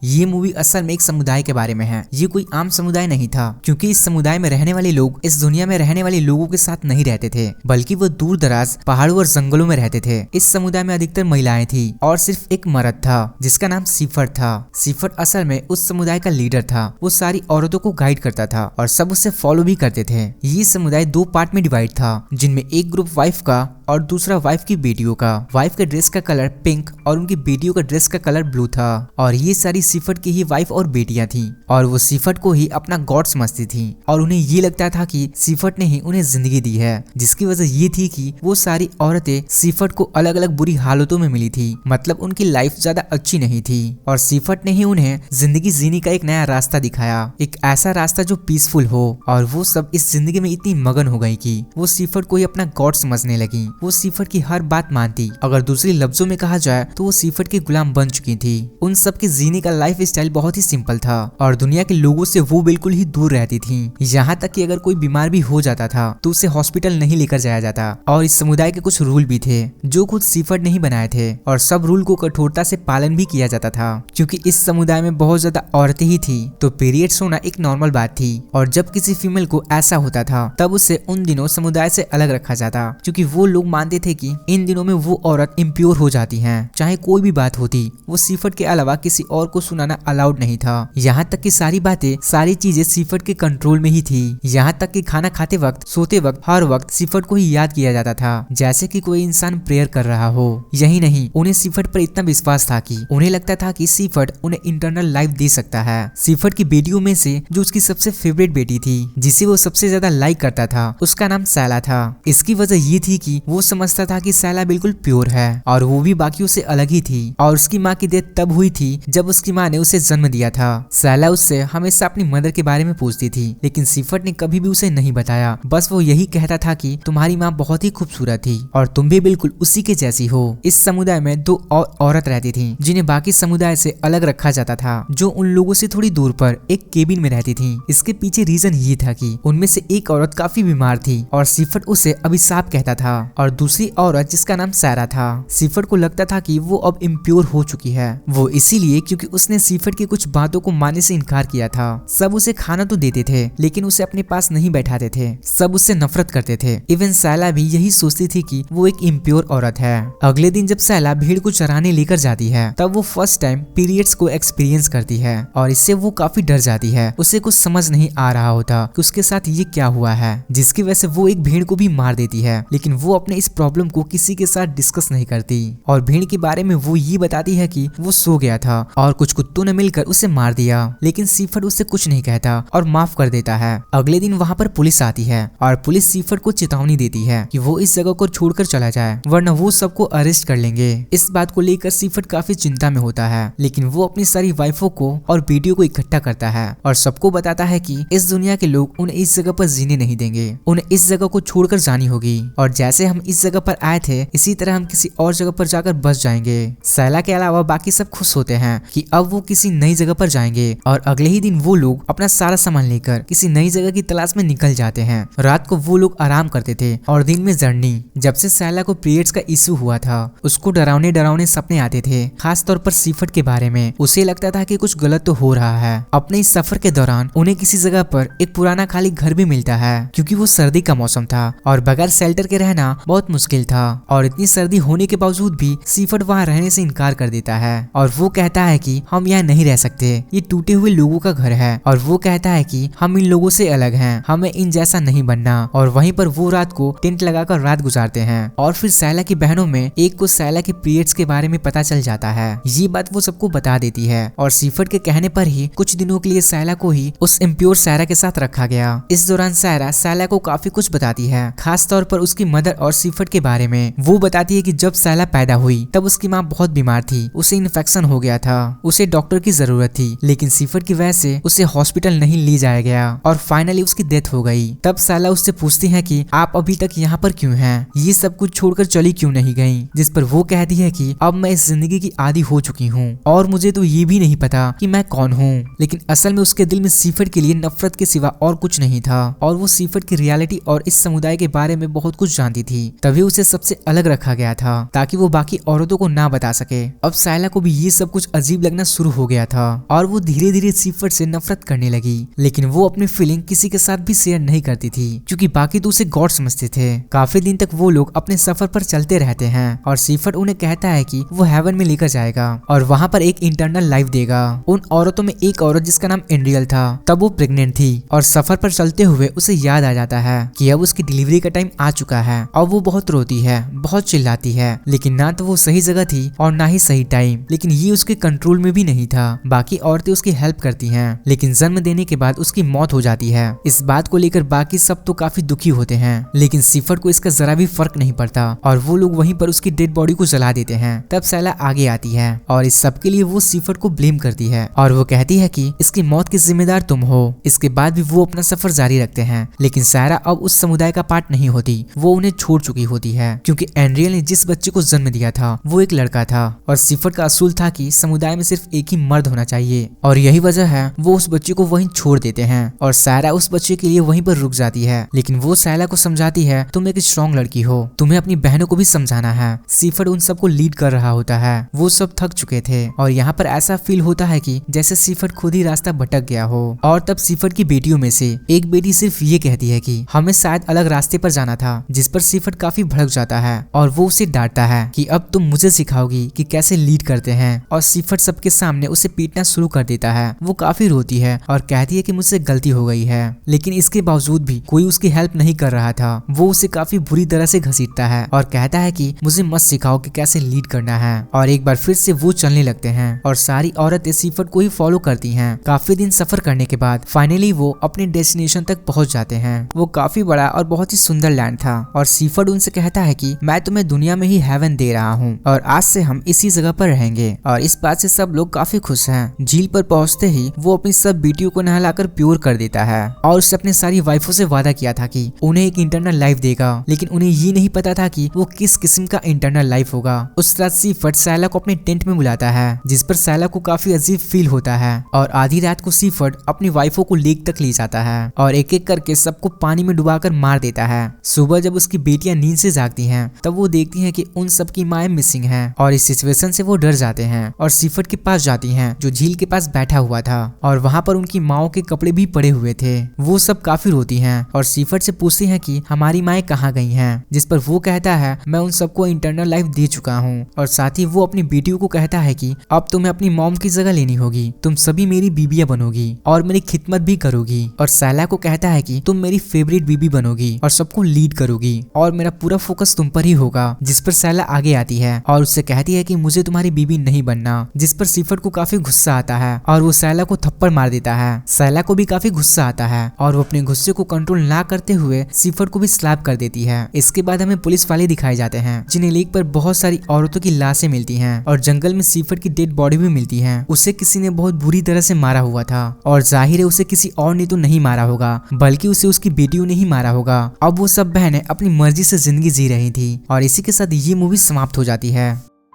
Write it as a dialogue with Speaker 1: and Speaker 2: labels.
Speaker 1: ये मूवी असल में एक समुदाय के बारे में है। ये कोई आम समुदाय नहीं था, क्योंकि इस समुदाय में रहने वाले लोग इस दुनिया में रहने वाले लोगों के साथ नहीं रहते थे, बल्कि वो दूर दराज पहाड़ों और जंगलों में रहते थे। इस समुदाय में अधिकतर महिलाएं थी और सिर्फ एक मर्द था जिसका नाम सीफर्ट था। सीफर्ट असल में उस समुदाय का लीडर था। वो सारी औरतों को गाइड करता था और सब उससे फॉलो भी करते थे। ये समुदाय 2 पार्ट में डिवाइड था, जिनमें एक ग्रुप वाइफ का और दूसरा वाइफ की बेटियों का। वाइफ के ड्रेस का कलर पिंक और उनकी बेटियों का ड्रेस का कलर ब्लू था। और ये सारी सीफर्ट की ही वाइफ और बेटियां थी और वो सीफर्ट को ही अपना गॉड समझती थी और उन्हें ये लगता था कि सीफर्ट ने ही उन्हें जिंदगी दी है, जिसकी वजह ये थी कि वो सारी औरतें सीफर्ट को अलग अलग बुरी हालतों में मिली थी। मतलब उनकी लाइफ ज्यादा अच्छी नहीं थी और सीफर्ट ने ही उन्हें जिंदगी जीने का एक नया रास्ता दिखाया, एक ऐसा रास्ता जो पीसफुल हो। और वो सब इस जिंदगी में इतनी मगन हो गई कि वो सीफर्ट को ही अपना गॉड समझने लगी। वो सीफर्ट की हर बात मानती। अगर दूसरे लफ्जों में कहा जाए तो वो सीफर्ट की गुलाम बन चुकी थी। उन सब के जीने का लाइफ स्टाइल बहुत ही सिंपल था और दुनिया के लोगों से वो बिल्कुल ही दूर रहती थी। यहाँ तक कि अगर कोई बीमार भी हो जाता था तो उसे हॉस्पिटल नहीं लेकर जाया जाता। और इस समुदाय के कुछ रूल भी थे जो खुद सीफर्ट ने ही बनाए थे और सब रूल को कठोरता से पालन भी किया जाता था, क्योंकि इस समुदाय में बहुत ज्यादा औरतें ही थी तो पीरियड्स होना एक नॉर्मल बात थी। और जब किसी फीमेल को ऐसा होता था तब उसे उन दिनों समुदाय से अलग रखा जाता, क्योंकि वो लोग मानते थे कि इन दिनों में वो औरत इम्प्योर हो जाती हैं। चाहे कोई भी बात होती, वो सीफर्ट के अलावा किसी और को सुनाना अलाउड नहीं था। यहाँ तक कि सारी बातें, सारी चीजें सीफर्ट के कंट्रोल में ही थी। यहाँ तक कि खाना खाते वक्त, सोते वक्त, हर वक्त सीफर्ट को ही याद किया जाता था, जैसे कि कोई इंसान प्रेयर कर रहा हो। यही नहीं, उन्हें सीफर्ट पर इतना विश्वास था कि उन्हें लगता था कि सीफर्ट उन्हें इंटरनल लाइफ दे सकता है। सीफर्ट की बेटियों में से जो उसकी सबसे फेवरेट बेटी थी, जिसे वो सबसे ज्यादा लाइक करता था, उसका नाम सैला था। इसकी वजह ये थी कि वो समझता था कि सैला बिल्कुल प्योर है और वो भी बाकियों से अलग ही थी। और उसकी माँ की डेथ तब हुई थी जब उसकी माँ ने उसे जन्म दिया था। सैला उससे हमेशा अपनी मदर के बारे में पूछती थी, लेकिन सीफर्ट ने कभी भी उसे नहीं बताया। बस वो यही कहता था कि तुम्हारी माँ बहुत ही खूबसूरत थी और तुम भी बिल्कुल उसी के जैसी हो। इस समुदाय में 2 और औरत रहती थी जिन्हें बाकी समुदाय से अलग रखा जाता था, जो उन लोगों से थोड़ी दूर पर एक केबिन में रहती थी। इसके पीछे रीजन ये था कि उनमें से एक औरत काफी बीमार थी और सीफर्ट उसे अभिशाप कहता था और दूसरी औरत जिसका नाम सैरा था, सीफर्ट को लगता था कि वो अब इम्प्योर हो चुकी है। वो इसीलिए क्योंकि उसने सीफर्ट की कुछ बातों को मानने से इनकार किया था। सब उसे खाना तो देते थे लेकिन उसे अपने पास नहीं बैठाते थे। सब उससे नफरत करते थे। इवन सैला भी यही सोचती थी कि वो एक इम्प्योर औरत है। अगले दिन जब सैला भीड़ को चराने लेकर जाती है तब वो फर्स्ट टाइम पीरियड्स को एक्सपीरियंस करती है और इससे वो काफी डर जाती है। उसे कुछ समझ नहीं आ रहा होता कि उसके साथ ये क्या हुआ है, जिसकी वजह से वो एक भेड़ को भी मार देती है। लेकिन वो अपने इस प्रॉब्लम को किसी के साथ डिस्कस नहीं करती और भीड़ के बारे में वो ये बताती है कि वो सो गया था और कुछ कुत्तों ने मिलकर उसे मार दिया। लेकिन सीफर्ट उससे कुछ नहीं कहता और माफ कर देता है। अगले दिन वहाँ पर पुलिस आती है और पुलिस सीफर्ट को चेतावनी देती है कि वो इस जगह को छोड़कर चला जाए वरना वो सबको अरेस्ट कर लेंगे। इस बात को लेकर सीफर्ट काफी चिंता में होता है, लेकिन वो अपनी सारी वाइफों को और बेटियों को इकट्ठा करता है और सबको बताता है कि इस दुनिया के लोग उन्हें इस जगह पर जीने नहीं देंगे, उन्हें इस जगह को छोड़कर जानी होगी और जैसे हम इस जगह पर आए थे इसी तरह हम किसी और जगह पर जाकर बस जाएंगे। सैला के अलावा बाकी सब खुश होते हैं कि अब वो किसी नई जगह पर जाएंगे और अगले ही दिन वो लोग अपना सारा सामान लेकर किसी नई जगह की तलाश में निकल जाते हैं। रात को वो लोग आराम करते थे और दिन में जर्नी। जब से सैला को पीरियड्स का इशू हुआ था उसको डरावने सपने आते थे, खास तौर पर सीफर्ट के बारे में। उसे लगता था कि कुछ गलत तो हो रहा है। अपने इस सफर के दौरान उन्हें किसी जगह पर एक पुराना खाली घर भी मिलता है, क्योंकि वो सर्दी का मौसम था और बगैर शेल्टर के रहना बहुत मुश्किल था। और इतनी सर्दी होने के बावजूद भी सीफर्ट वहाँ रहने से इनकार कर देता है और वो कहता है कि हम यहाँ नहीं रह सकते, ये टूटे हुए लोगों का घर है। और वो कहता है कि हम इन लोगों से अलग हैं, हमें इन जैसा नहीं बनना। और वहीं पर वो रात को टेंट लगाकर रात गुजारते हैं। और फिर सैला की बहनों में एक को सैला के पीरियड्स के बारे में पता चल जाता है। ये बात वो सबको बता देती है और सीफर्ट के कहने पर ही कुछ दिनों के लिए सैला को ही उस इम्प्योर सैरा के साथ रखा गया। इस दौरान सैला को काफी कुछ बताती है, खास तौर पर उसकी मदर और सीफर्ट के बारे में। वो बताती है कि जब सैला पैदा हुई तब उसकी माँ बहुत बीमार थी, उसे इन्फेक्शन हो गया था, उसे डॉक्टर की जरूरत थी, लेकिन सीफर्ट की वजह से उसे हॉस्पिटल नहीं ले जाया गया और फाइनली उसकी डेथ हो गई। तब सैला उससे पूछती है कि आप अभी तक यहाँ पर क्यों हैं? ये सब कुछ छोड़कर चली क्यों नहीं गई? जिस पर वो कहती है कि अब मैं इस जिंदगी की आदी हो चुकी हूँ और मुझे तो ये भी नहीं पता कि मैं कौन हूँ। लेकिन असल में उसके दिल में सीफर्ट के लिए नफरत के सिवा और कुछ नहीं था और वो सीफर्ट की रियलिटी और इस समुदाय के बारे में बहुत कुछ जानती थी। तभी उसे सबसे अलग रखा गया था ताकि वो बाकी औरतों को ना बता सके। अब सैला को भी ये सब कुछ अजीब लगना शुरू हो गया था और वो धीरे धीरे सीफर्ड से नफरत करने लगी। लेकिन वो अपनी फीलिंग किसी के साथ भी शेयर नहीं करती थी क्योंकि बाकी तो उसे गॉड समझते थे। काफी दिन तक वो लोग अपने सफर पर चलते रहते हैं और सीफर्ड उन्हें कहता है कि वो हेवन में लेकर जाएगा और वहाँ पर एक इंटरनल लाइफ देगा। उन औरतों में एक औरत जिसका नाम एंड्रियल था, तब वो प्रेग्नेंट थी और सफर पर चलते हुए उसे याद आ जाता है कि अब उसकी डिलीवरी का टाइम आ चुका है और वो बहुत रोती है, बहुत चिल्लाती है। लेकिन ना तो वो सही जगह थी और ना ही सही टाइम। लेकिन ये उसके कंट्रोल में भी नहीं था। बाकी औरतें उसकी हेल्प करती हैं, लेकिन जन्म देने के बाद उसकी मौत हो जाती है। इस बात को लेकर बाकी सब तो काफी दुखी होते हैं, लेकिन सीफर्ड को इसका जरा भी फर्क नहीं पड़ता और वो लोग वहीं पर उसकी डेड बॉडी को जला देते हैं। तब सैला आगे आती है और इस सब के लिए वो सीफर्ड को ब्लेम करती है और वो कहती है कि इसकी मौत के जिम्मेदार तुम हो। इसके बाद भी वो अपना सफर जारी रखते हैं, लेकिन सारा अब उस समुदाय का पार्ट नहीं होती, वो उन्हें छोड़ चुकी होती है क्योंकि एंड्रियल ने जिस बच्चे को जन्म दिया था वो एक लड़का था और सीफर्ड का असूल था कि समुदाय में सिर्फ एक ही मर्द होना चाहिए और यही वजह है वो उस बच्चे को वहीं छोड़ देते हैं और सारा उस बच्चे के लिए वहीं पर रुक जाती है। लेकिन वो सैला को समझाती है तुम एक स्ट्रॉन्ग लड़की हो, तुम्हें अपनी बहनों को भी समझाना है। सीफर्ड उन सबको लीड कर रहा होता है, वो सब थक चुके थे और यहाँ पर ऐसा फील होता है कि जैसे सीफर्ड खुद ही रास्ता भटक गया हो। और तब सीफर्ड की बेटियों में से एक बेटी सिर्फ ये कहती है कि हमें शायद अलग रास्ते पर जाना था, जिस पर सीफर्ड काफी भड़क जाता है और वो उसे डांटता है कि अब तुम मुझे सिखाओगी कि कैसे लीड करते हैं। और सीफर्ड सबके सामने उसे पीटना शुरू कर देता है। वो काफी रोती है और कहती है कि मुझसे गलती हो गई है, लेकिन इसके बावजूद भी कोई उसकी हेल्प नहीं कर रहा था। वो उसे काफी बुरी तरह से घसीटता है और कहता है कि मुझे मत सिखाओ कि कैसे लीड करना है। और एक बार फिर से वो चलने लगते हैं और सारी औरतें सीफर्ड को ही फॉलो करती हैं। काफी दिन सफर करने के बाद फाइनली वो अपने डेस्टिनेशन तक पहुंच जाते हैं। वो काफी बड़ा और बहुत ही सुंदर लैंड था और सीफर्ड उनसे कहता है कि मैं तुम्हें दुनिया में ही हेवन दे रहा हूँ और आज से हम इसी जगह पर रहेंगे। और इस बात से सब लोग काफी खुश हैं। झील पर पहुंचते ही वो अपनी सब बेटियों को नहलाकर प्योर कर देता है और उससे अपने सारी वाइफों से वादा किया था कि उन्हें एक इंटरनल लाइफ देगा। लेकिन उन्हें ये नहीं पता था कि वो किस किस्म का इंटरनल लाइफ होगा। उस रात सीफर्ड सैला को अपने टेंट में बुलाता है, जिस पर सैला को काफी अजीब फील होता है और आधी रात को सीफर्ड अपनी वाइफों को लेक तक ले जाता है और एक एक करके सबको पानी में डुबाकर मार देता है। सुबह जब उसकी बेटियां नींद से जागती हैं तब वो देखती हैं कि उन सबकी माएं मिसिंग हैं और इस सिचुएशन से वो डर जाते हैं और सीफर्ड के पास जाती हैं जो झील के पास बैठा हुआ था और वहाँ पर उनकी माओ के कपड़े भी पड़े हुए थे। वो सब काफी रोती हैं और सीफर्ड से पूछती हैं कि हमारी माएं कहाँ गई हैं, जिस पर वो कहता है मैं उन सबको इंटरनल लाइफ दे चुका हूँ। और साथ ही वो अपनी बेटियों को कहता है कि अब तुम्हें अपनी मॉम की जगह लेनी होगी, तुम सभी मेरी बीबियां बनोगी और मेरी खिदमत भी करोगी। और सैला को कहता है कि तुम मेरी फेवरेट बीबी बनोगी और सबको लीड करोगी और मेरा पूरा फोकस तुम पर ही होगा। जिस पर सैला आगे आती है और उससे कहती है कि मुझे तुम्हारी बीबी नहीं बनना, जिस पर सीफर्ड को काफी गुस्सा आता है और वो सैला को थप्पड़ मार देता है। सैला को भी काफी गुस्सा आता है और वो अपने गुस्से को कंट्रोल ना करते हुए सीफर्ड को भी स्लैप कर देती है। इसके बाद हमें पुलिस वाले दिखाए जाते हैं जिन्हें लेक पर बहुत सारी औरतों की लाशें मिलती हैं और जंगल में सीफर्ड की डेड बॉडी भी मिलती है। उसे किसी ने बहुत बुरी तरह से मारा हुआ था और जाहिर है उसे किसी और ने तो नहीं मारा होगा, बल्कि उसे उसकी बेटियों ने ही मारा होगा। अब वो सब बहनें अपनी मर्जी से जिंदगी जी रही थी और इसी के साथ ये मूवी समाप्त हो जाती है।